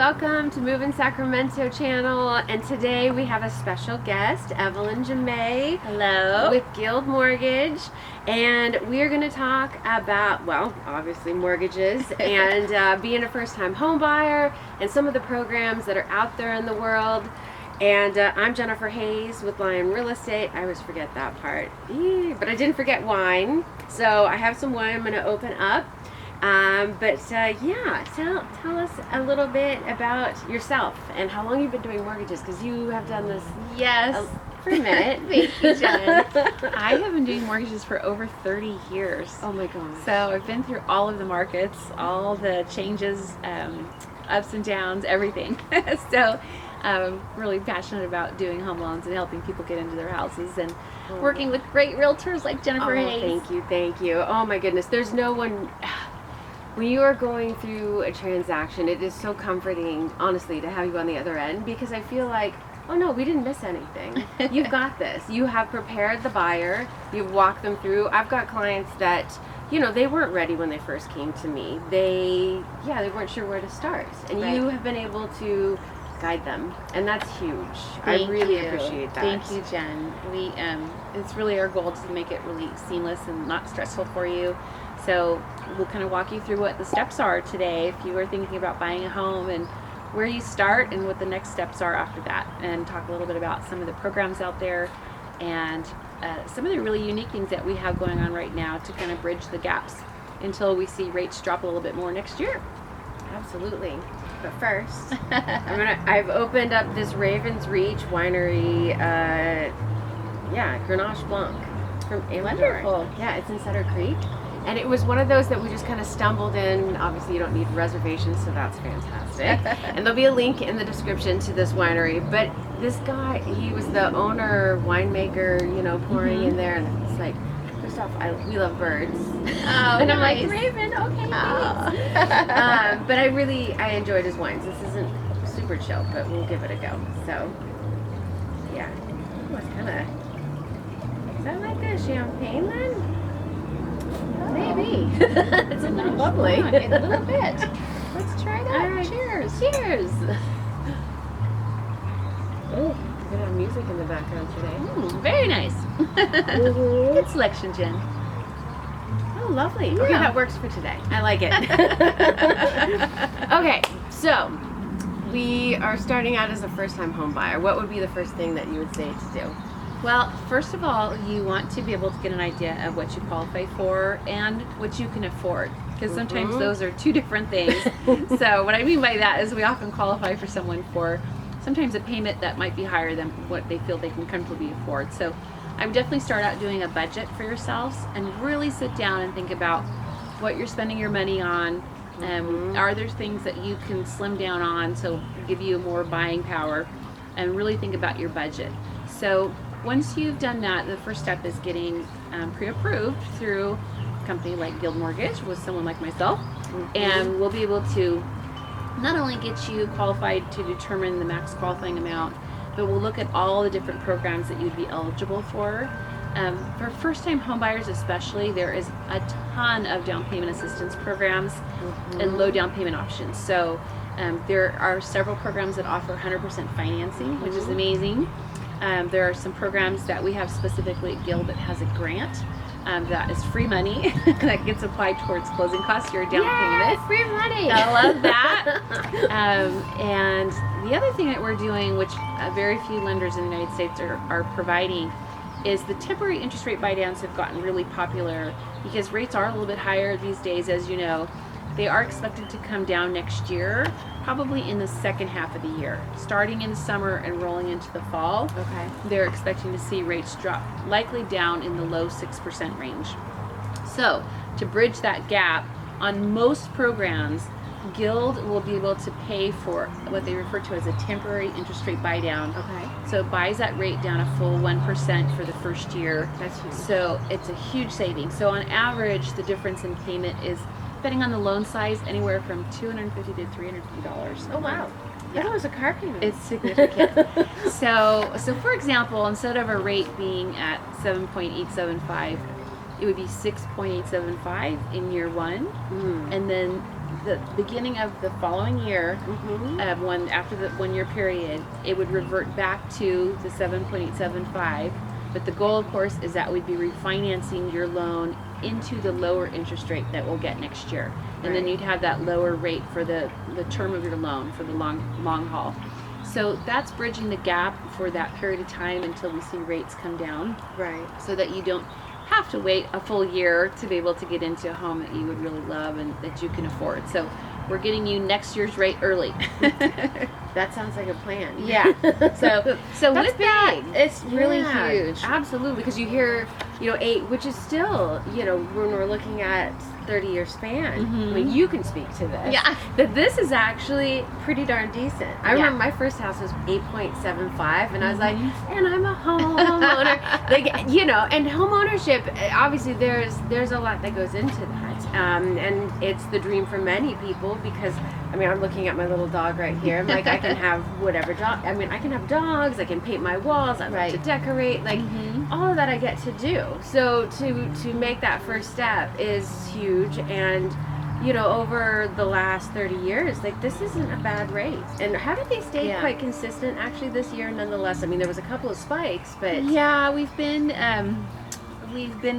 welcome to Moving Sacramento channel, and today we have a special guest, Evelyne Jamet. Hello. With Guild Mortgage, and we are going to talk about, well, obviously mortgages and being a first-time home buyer and some of the programs that are out there in the world. And I'm Jennifer Hayes with Lion Real Estate. I always forget that part, but I didn't forget wine. So I have some wine I'm going to open up. Yeah, tell us a little bit about yourself and how long you've been doing mortgages, because you have done this for a minute. Thank you, Jen. I have been doing mortgages for over 30 years. Oh my gosh. So I've been through all of the markets, all the changes, ups and downs, everything. So I'm really passionate about doing home loans and helping people get into their houses and working with great realtors like Jennifer Hayes. Thank you. Oh my goodness. There's no one... When you are going through a transaction, it is so comforting, honestly, to have you on the other end, because I feel like, oh no, we didn't miss anything. You've got this. You have prepared the buyer. You've walked them through. I've got clients that, you know, they weren't ready when they first came to me. They weren't sure where to start. And Right. you have been able to guide them. And that's huge. I really appreciate that. Thank you, Jen. It's really our goal to make it really seamless and not stressful for you. So we'll kind of walk you through what the steps are today if you are thinking about buying a home, and where you start and what the next steps are after that, and talk a little bit about some of the programs out there and some of the really unique things that we have going on right now to kind of bridge the gaps until we see rates drop a little bit more next year. Absolutely. But first, I've opened up this Raven's Reach Winery, Grenache Blanc from Amador. Wonderful. Yeah, it's in Sutter Creek. And it was one of those that we just kind of stumbled in. Obviously, you don't need reservations, so that's fantastic. And there'll be a link in the description to this winery. But this guy, he was the owner, winemaker, you know, pouring in there. And it's like, first off, we love birds. Oh, and I'm nice. like, Raven, okay, Oh. thanks. But I enjoyed his wines. This isn't super chill, but we'll give it a go. So, yeah. Ooh, it's kind of, is that like a champagne then? Maybe. It's a little bubbly. A little bit. Let's try that. All right. Cheers. Cheers. Oh, we're gonna have music in the background today. Very nice. Good selection, Jen. Oh, lovely. Yeah. Okay, that works for today. I like it. Okay, so we are starting out as a first-time home buyer. What would be the first thing that you would say to do? Well, first of all, you want to be able to get an idea of what you qualify for and what you can afford, because sometimes those are two different things. So what I mean by that is we often qualify for someone for sometimes a payment that might be higher than what they feel they can comfortably afford. So I would definitely start out doing a budget for yourselves and really sit down and think about what you're spending your money on. Are there things that you can slim down on so give you more buying power, and really think about your budget. So once you've done that, the first step is getting pre-approved through a company like Guild Mortgage with someone like myself, and we'll be able to not only get you qualified to determine the max qualifying amount, but we'll look at all the different programs that you'd be eligible for. For first-time homebuyers especially, there is a ton of down payment assistance programs and low down payment options. So there are several programs that offer 100% financing, which is amazing. There are some programs that we have specifically at Guild that has a grant that is free money that gets applied towards closing costs, your down payment. Free money! I love that. And the other thing that we're doing, which very few lenders in the United States are providing, is the temporary interest rate buy-downs have gotten really popular because rates are a little bit higher these days, as you know. They are expected to come down next year, probably in the second half of the year. Starting in the summer and rolling into the fall, they're expecting to see rates drop likely down in the low 6% range. So to bridge that gap, on most programs, Guild will be able to pay for what they refer to as a temporary interest rate buy down. So it buys that rate down a full 1% for the first year. That's huge. So it's a huge saving. So on average, the difference in payment is, depending on the loan size, anywhere from $250 to $350. Oh wow. Yeah. That was a car payment. It's significant. So for example, instead of a rate being at 7.875, it would be 6.875 in year one, and then the beginning of the following year, after the 1 year period, it would revert back to the 7.875. But the goal, of course, is that we'd be refinancing your loan into the lower interest rate that we'll get next year. And then you'd have that lower rate for the term of your loan for the long haul. So that's bridging the gap for that period of time until we see rates come down. Right. So that you don't have to wait a full year to be able to get into a home that you would really love and that you can afford. So we're getting you next year's rate early. That sounds like a plan. Yeah. So That's with that, big. it's really Yeah, huge. Absolutely, because you hear, 8, which is still, when we're looking at 30-year span. I mean, you can speak to this. Yeah. That this is actually pretty darn decent. I remember my first house was 8.75, and I was like, and I'm a homeowner. And home ownership, obviously there's a lot that goes into that. And it's the dream for many people because, I'm looking at my little dog right here. I'm like, I can have whatever dog. I can have dogs. I can paint my walls. I like to decorate. Like, all of that I get to do. So to make that first step is huge. And, over the last 30 years, like, this isn't a bad rate. And haven't they stayed quite consistent actually this year nonetheless? There was a couple of spikes, but... Yeah, we've been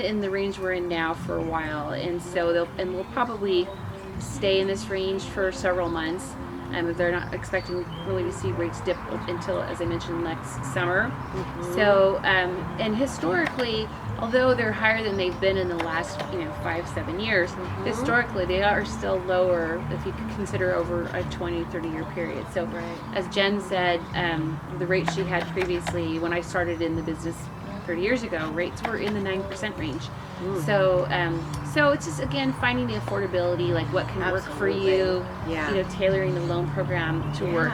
in the range we're in now for a while. And so we'll probably stay in this range for several months. They're not expecting really to see rates dip until, as I mentioned, next summer. So, and historically, although they're higher than they've been in the last 5-7 years, historically they are still lower if you consider over a 20-30 year period. So, as Jen said, the rate she had previously when I started in the business 30 years ago, rates were in the 9% range. So it's just, again, finding the affordability, like what can work for you, tailoring the loan program to work.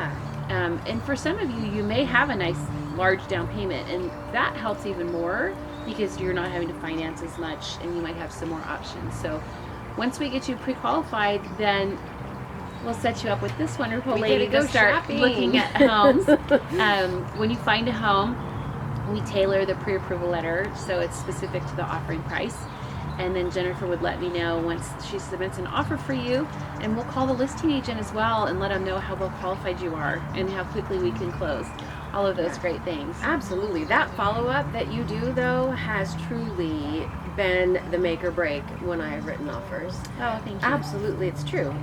And for some of you may have a nice large down payment, and that helps even more because you're not having to finance as much and you might have some more options. So once we get you pre-qualified, then we'll set you up with this wonderful lady to start looking at homes. When you find a home, we tailor the pre-approval letter so it's specific to the offering price, and then Jennifer would let me know once she submits an offer for you, and we'll call the listing agent as well and let them know how well qualified you are and how quickly we can close. All of those great things. Absolutely. That follow-up that you do, though, has truly been the make or break when I have written offers. Oh, thank you. Absolutely, it's true.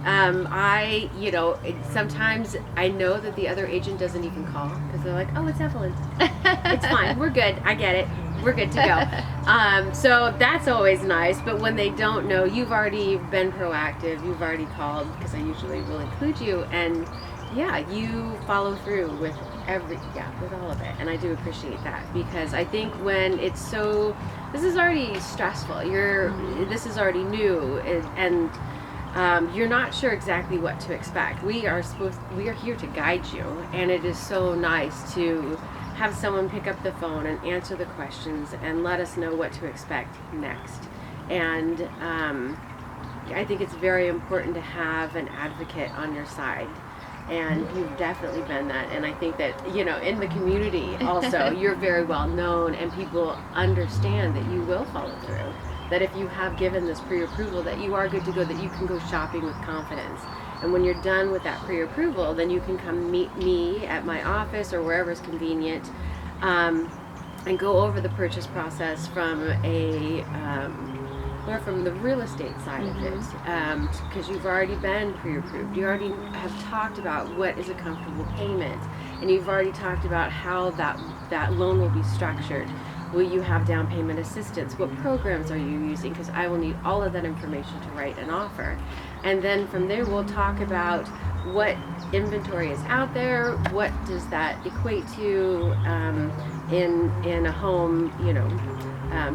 Sometimes I know that the other agent doesn't even call because they're like, oh, it's Evelyne. It's fine. We're good. I get it. We're good to go. So that's always nice. But when they don't know, you've already been proactive. You've already called because I usually will include you. And you follow through with with all of it, and I do appreciate that because I think when it's this is already stressful. This is already new, and you're not sure exactly what to expect. We are here to guide you, and it is so nice to have someone pick up the phone and answer the questions and let us know what to expect next. And I think it's very important to have an advocate on your side. And you've definitely been that. And I think that, in the community also, you're very well known and people understand that you will follow through. That if you have given this pre-approval, that you are good to go, that you can go shopping with confidence. And when you're done with that pre-approval, then you can come meet me at my office or wherever is convenient and go over the purchase process from or from the real estate side of it, because you've already been pre-approved. You already have talked about what is a comfortable payment, and you've already talked about how that loan will be structured. Will you have down payment assistance? What programs are you using? Because I will need all of that information to write an offer. And then from there, we'll talk about what inventory is out there, what does that equate to in a home,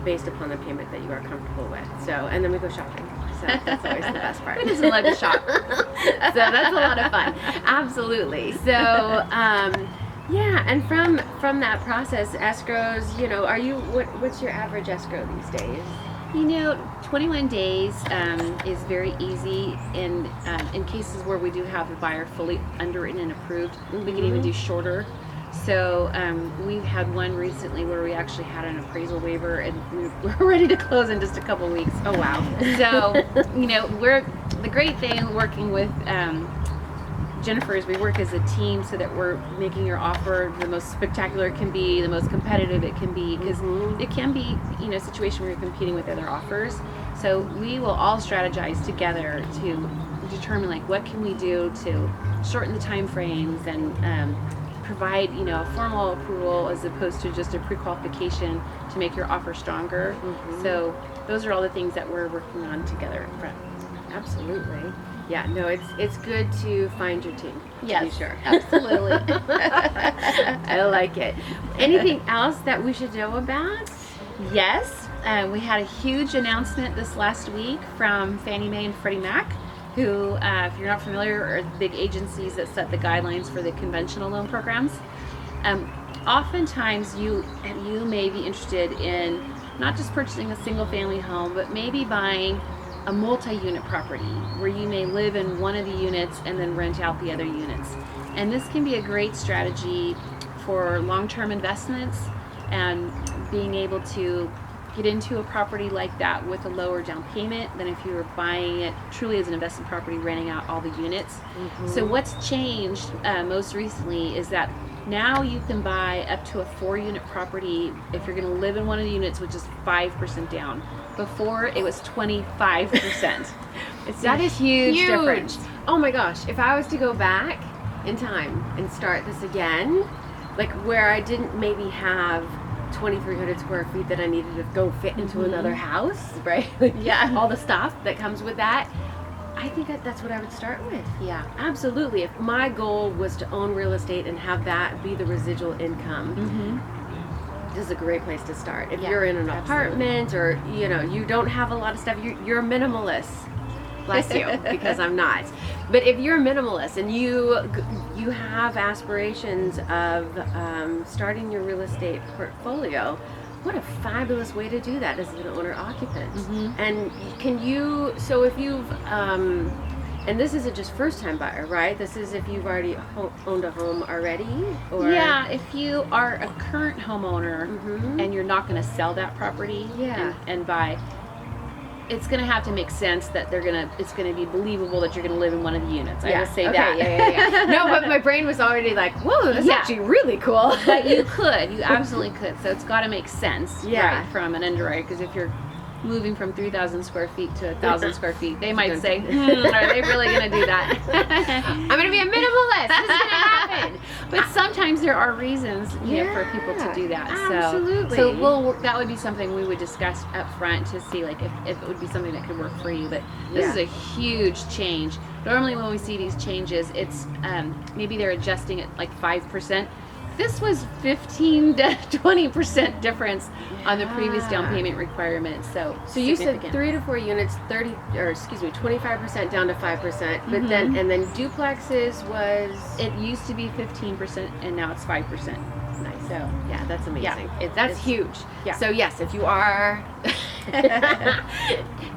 based upon the payment that you are comfortable with. So, and then we go shopping. So that's always the best part. Who doesn't love to shop? So that's a lot of fun. Absolutely. So, and from that process, escrows, what's your average escrow these days? 21 days is very easy in cases where we do have the buyer fully underwritten and approved. We can even do shorter. So we had one recently where we actually had an appraisal waiver, and we're ready to close in just a couple weeks. Oh wow. So we're the great thing working with Jennifer is we work as a team so that we're making your offer the most spectacular it can be, the most competitive it can be, because it can be a situation where you're competing with other offers. So we will all strategize together to determine like what can we do to shorten the time frames and provide a formal approval as opposed to just a pre-qualification to make your offer stronger. So those are all the things that we're working on together in front. Absolutely. Yeah, no, it's good to find your team. Yes, to be sure. Absolutely. I like it. Anything else that we should know about? Yes, we had a huge announcement this last week from Fannie Mae and Freddie Mac, who, if you're not familiar, are the big agencies that set the guidelines for the conventional loan programs. Oftentimes, you may be interested in not just purchasing a single-family home, but maybe buying a multi-unit property where you may live in one of the units and then rent out the other units. And this can be a great strategy for long-term investments and being able to get into a property like that with a lower down payment than if you were buying it truly as an investment property, renting out all the units. So what's changed most recently is that now you can buy up to a 4-unit property if you're going to live in one of the units, which is 5% down. Before it was 25%. That is huge difference. Oh my gosh, if I was to go back in time and start this again, like where I didn't maybe have 2,300 square feet that I needed to go fit into another house, right? Like, all the stuff that comes with that. I think that's what I would start with. Yeah, absolutely. If my goal was to own real estate and have that be the residual income, this is a great place to start. If you're in an apartment or you don't have a lot of stuff, you're a minimalist. Bless you, because I'm not. But if you're a minimalist and you have aspirations of starting your real estate portfolio, what a fabulous way to do that as an owner-occupant. And so if you've, and this isn't just first-time buyer, right? This is if you've already owned a home already? Or yeah, if you are a current homeowner and you're not going to sell that property and buy, it's going to have to make sense that it's going to be believable that you're going to live in one of the units. I will say that. Yeah. No, but my brain was already like, whoa, that's actually really cool. But you absolutely could. So it's got to make sense right, from an underwriter, because if you're moving from 3,000 square feet to 1,000 square feet, they might say, are they really going to do that? I'm going to be a minimalist. This is going to happen. But sometimes there are reasons for people to do that. Absolutely. So that would be something we would discuss up front to see like if it would be something that could work for you. But this is a huge change. Normally when we see these changes, it's maybe they're adjusting at like 5%. This was 15 to 20% difference on the previous down payment requirement. So you said 3 to 4 units, 25% down to 5%, but then duplexes was, it used to be 15% and now it's 5%. Nice. So yeah, that's amazing. Yeah, that's huge. Yeah. So yes, if you are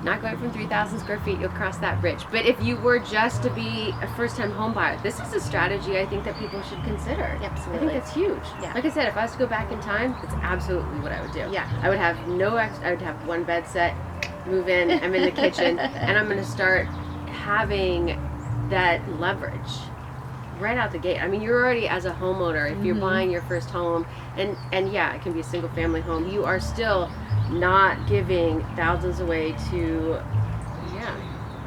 not going from 3,000 square feet, you'll cross that bridge. But if you were just to be a first-time home buyer, this is a strategy I think that people should consider. Absolutely. I think that's huge. Yeah. Like I said, if I was to go back in time, that's absolutely what I would do. Yeah. I would have I would have one bed set, move in, I'm in the kitchen, and I'm going to start having that leverage right out the gate. I mean, you're already, as a homeowner, if you're buying your first home, and yeah, it can be a single family home, you are still not giving thousands away to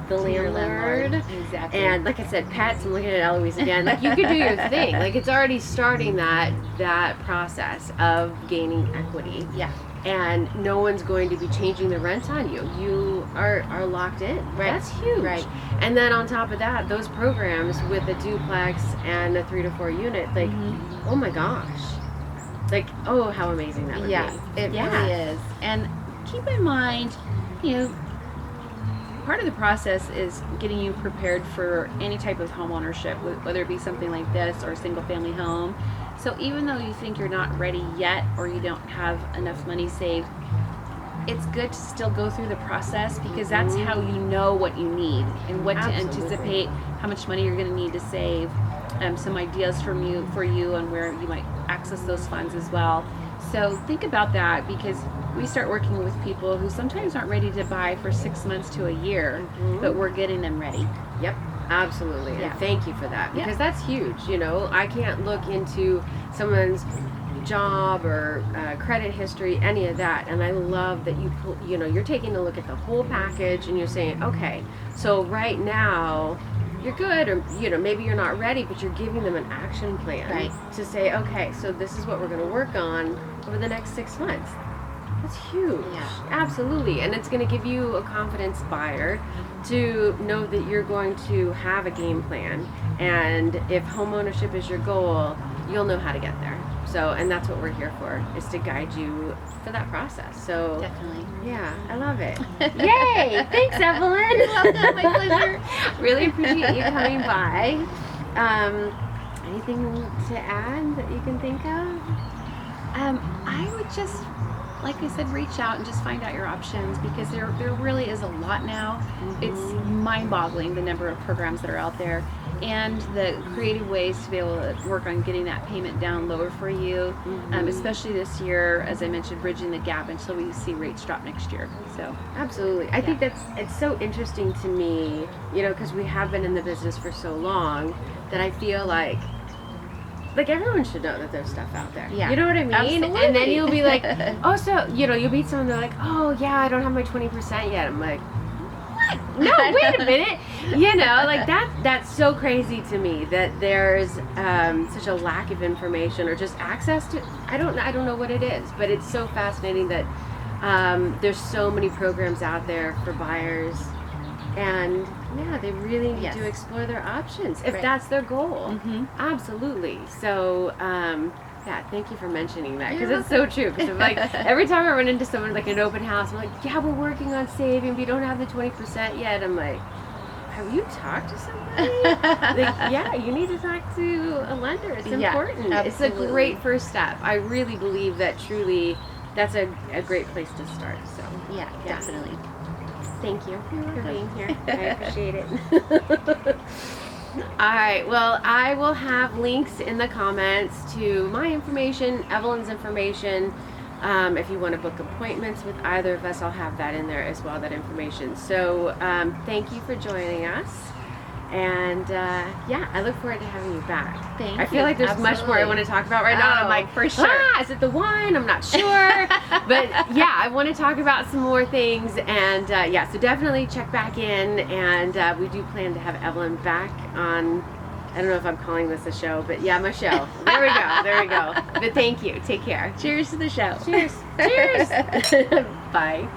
the landlord. Exactly. And like I said, pets, I'm looking at Eloise again, like you could do your thing. Like it's already starting that process of gaining equity. Yeah. And no one's going to be changing the rent on you. You are locked in. Right. That's huge. Right. And then on top of that, those programs with a duplex and a 3 to 4 unit, like, oh my gosh. Like, oh, how amazing that would be. It really is. And keep in mind, part of the process is getting you prepared for any type of home ownership, whether it be something like this or a single family home. So even though you think you're not ready yet or you don't have enough money saved, it's good to still go through the process, because that's how you know what you need and what to anticipate, how much money you're going to need to save, some ideas for you and where you might access those funds as well. So think about that, because we start working with people who sometimes aren't ready to buy for 6 months to a year, but we're getting them ready. Yep, absolutely. Yeah. And thank you for that, because Yeah. that's huge. You know, I can't look into someone's job or credit history, any of that, and I love that you're taking a look at the whole package and you're saying, okay, so right now you're good, or maybe you're not ready, but you're giving them an action plan, Right. to say, okay, so this is what we're going to work on over the next 6 months. That's huge. Yeah. Absolutely. And it's going to give you a confidence buyer to know that you're going to have a game plan, and if homeownership is your goal, you'll know how to get there. So, and that's what we're here for, is to guide you for that process. So Definitely. yeah, I love it. Yay! Thanks, Evelyn. You're welcome. My pleasure. Really appreciate you coming by. Anything to add that you can think of? I would just, like I said, reach out and just find out your options, because there really is a lot now. It's mind-boggling, the number of programs that are out there, and the creative ways to be able to work on getting that payment down lower for you, especially this year, as I mentioned, bridging the gap until we see rates drop next year. So Absolutely. I think it's so interesting to me, because we have been in the business for so long, that I feel like everyone should know that there's stuff out there. Yeah. You know what I mean? Absolutely. And then you'll be like, oh, so, you'll meet someone, they're like, oh, yeah, I don't have my 20% yet. I'm like, what? No, wait a minute. That's so crazy to me, that there's such a lack of information, or just access to, I don't know what it is, but it's so fascinating that there's so many programs out there for buyers. And yeah, they really need to explore their options if that's their goal. Absolutely. So thank you for mentioning that, because it's so true. Because every time I run into someone like an open house, I'm like, yeah, we're working on saving, we don't have the 20% yet. I'm like, have you talked to somebody? Yeah, you need to talk to a lender. It's important. It's a great first step. I really believe that truly that's a great place to start. So yeah, definitely. Thank you for being here. I appreciate it. All right. Well, I will have links in the comments to my information, Evelyn's information. If you want to book appointments with either of us, I'll have that in there as well, that information. So thank you for joining us. And I look forward to having you back. Thank you. I feel like there's much more I want to talk about right now. And I'm like, for sure. Is it the one? I'm not sure. But yeah, I want to talk about some more things. And so definitely check back in. And we do plan to have Evelyne back on, I don't know if I'm calling this a show, but yeah, my show. There we go. But thank you. Take care. Cheers to the show. Cheers. Cheers. Bye.